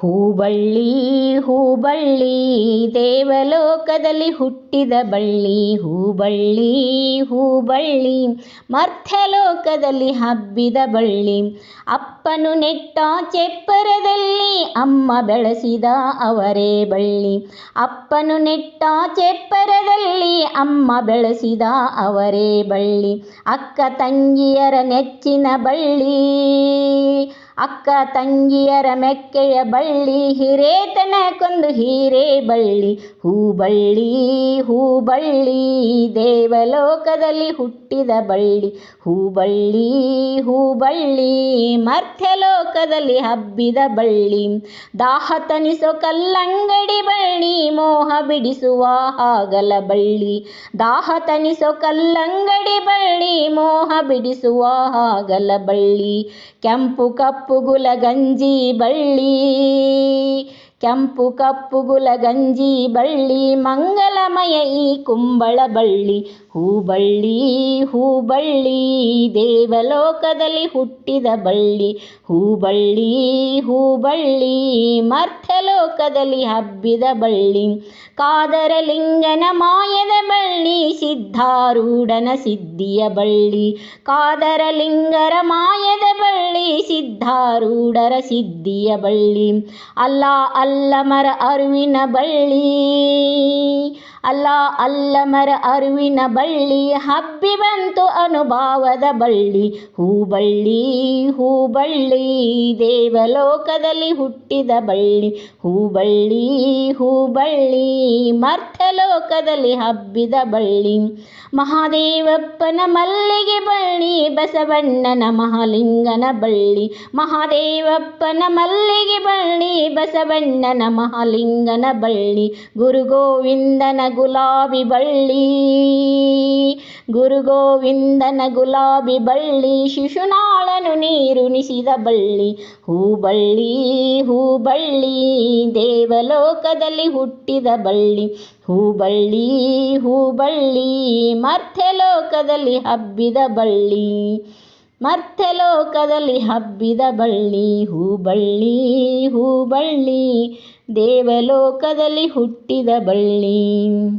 ಹೂಬಳ್ಳಿ ಹೂಬಳ್ಳಿ ದೇವಲೋಕದಲ್ಲಿ ಹುಟ್ಟಿದ ಬಳ್ಳಿ. ಹೂಬಳ್ಳಿ ಹೂಬಳ್ಳಿ ಮರ್ತ್ಯಲೋಕದಲ್ಲಿ ಹಬ್ಬಿದ ಬಳ್ಳಿ. ಅಪ್ಪನು ನೆಟ್ಟ ಚೆಪ್ಪರದಲ್ಲಿ ಅಮ್ಮ ಬೆಳೆಸಿದ ಅವರೇ ಬಳ್ಳಿ. ಅಪ್ಪನು ನೆಟ್ಟ ಚೆಪ್ಪರದಲ್ಲಿ ಅಮ್ಮ ಬೆಳೆಸಿದ ಅವರೇ ಬಳ್ಳಿ. ಅಕ್ಕ ತಂಗಿಯರ ನೆಚ್ಚಿನ ಬಳ್ಳಿ. ಅಕ್ಕ ತಂಗಿಯರ ಮೆಕ್ಕೆಯ ಬಳ್ಳಿ. ಹಿರೇತನಕ್ಕೊಂದು ಹೀರೆ ಬಳ್ಳಿ. ಹೂಬಳ್ಳಿ ಹೂಬಳ್ಳಿ ದೇವಲೋಕದಲ್ಲಿ ಹುಟ್ಟಿದ ಬಳ್ಳಿ. ಹೂಬಳ್ಳಿ ಹೂಬಳ್ಳಿ ಮರ್ತ್ಯಲೋಕದಲ್ಲಿ ಹಬ್ಬಿದ ಬಳ್ಳಿ. ದಾಹ ತಣಿಸೋ ಕಲ್ಲಂಗಡಿ ಬಳ್ಳಿ. ಮೋಹ ಬಿಡಿಸುವ ಹಾಗಲ ಬಳ್ಳಿ. ದಾಹ ತಣಿಸೋ ಕಲ್ಲಂಗಡಿ ಬಳ್ಳಿ. ಮೋಹ ಬಿಡಿಸುವ ಹಾಗಲ ಬಳ್ಳಿ. ಕೆಂಪು ಕಪ್ಪು ಗುಲಗಂಜಿ ಬಳ್ಳಿ. ಕೆಂಪು ಕಪ್ಪು ಗುಲಗಂಜಿ ಬಳ್ಳಿ. ಮಂಗಲಮಯ ಈ ಕುಂಬಳ ಬಳ್ಳಿ. ಹೂಬಳ್ಳಿ ಹೂಬಳ್ಳಿ ದೇವಲೋಕದಲ್ಲಿ ಹುಟ್ಟಿದ ಬಳ್ಳಿ. ಹೂಬಳ್ಳಿ ಹೂಬಳ್ಳಿ ಮರ್ತ್ಯಲೋಕದಲ್ಲಿ ಹಬ್ಬಿದ ಬಳ್ಳಿ. ಕಾದರಲಿಂಗನ ಮಾಯದ ಬಳ್ಳಿ. ಸಿದ್ಧಾರೂಢನ ಸಿದ್ಧಿಯ ಬಳ್ಳಿ. ಕಾದರಲಿಂಗರ ಮಾಯದ ಬಳ್ಳಿ. ಸಿದ್ಧಾರೂಢರ ಸಿದ್ಧಿಯ ಬಳ್ಳಿ. ಅಲ್ಲಾ ಅಲ್ಲಮರ ಅರಿವಿನ ಬಳ್ಳಿ. ಅಲ್ಲಾ ಅಲ್ಲಮರ ಅರಿವಿನ ಬಳ್ಳಿ. ಹಬ್ಬಿ ಬಂತು ಅನುಭಾವದ ಬಳ್ಳಿ. ಹೂಬಳ್ಳಿ ಹೂಬಳ್ಳಿ ದೇವಲೋಕದಲ್ಲಿ ಹುಟ್ಟಿದ ಬಳ್ಳಿ. ಹೂಬಳ್ಳಿ ಹೂಬಳ್ಳಿ ಮರ್ತ್ಯಲೋಕದಲ್ಲಿ ಹಬ್ಬಿದ ಬಳ್ಳಿ. ಮಹಾದೇವಪ್ಪನ ಮಲ್ಲಿಗೆ ಬಳ್ಳಿ. ಬಸವಣ್ಣನ ಮಹಾಲಿಂಗನ ಬಳ್ಳಿ. ಮಹಾದೇವಪ್ಪನ ಮಲ್ಲಿಗೆ ಬಳ್ಳಿ. ಬಸವಣ್ಣನ ಮಹಾಲಿಂಗನ ಬಳ್ಳಿ. ಗುರು ಗೋವಿಂದನ ಗುಲಾಬಿ ಬಳ್ಳಿ. ಗುರು ಗೋವಿಂದನ ಗುಲಾಬಿ ಬಳ್ಳಿ. ಶಿಶುನಾಳನು ನೀರುಣಿಸಿದ ಬಳ್ಳಿ. ಹೂಬಳ್ಳಿ ಹೂಬಳ್ಳಿ ದೇವಲೋಕದಲ್ಲಿ ಹುಟ್ಟಿದ ಬಳ್ಳಿ. ಹೂಬಳ್ಳಿ ಹೂಬಳ್ಳಿ ಮರ್ತ್ಯಲೋಕದಲ್ಲಿ ಹಬ್ಬಿದ ಬಳ್ಳಿ. ಮರ್ತ್ಯಲೋಕದಲ್ಲಿ ಹಬ್ಬಿದ ಬಳ್ಳಿ. ಹೂಬಳ್ಳಿ ಹೂಬಳ್ಳಿ ದೇವಲೋಕದಲ್ಲಿ ಹುಟ್ಟಿದ ಬಳ್ಳಿ.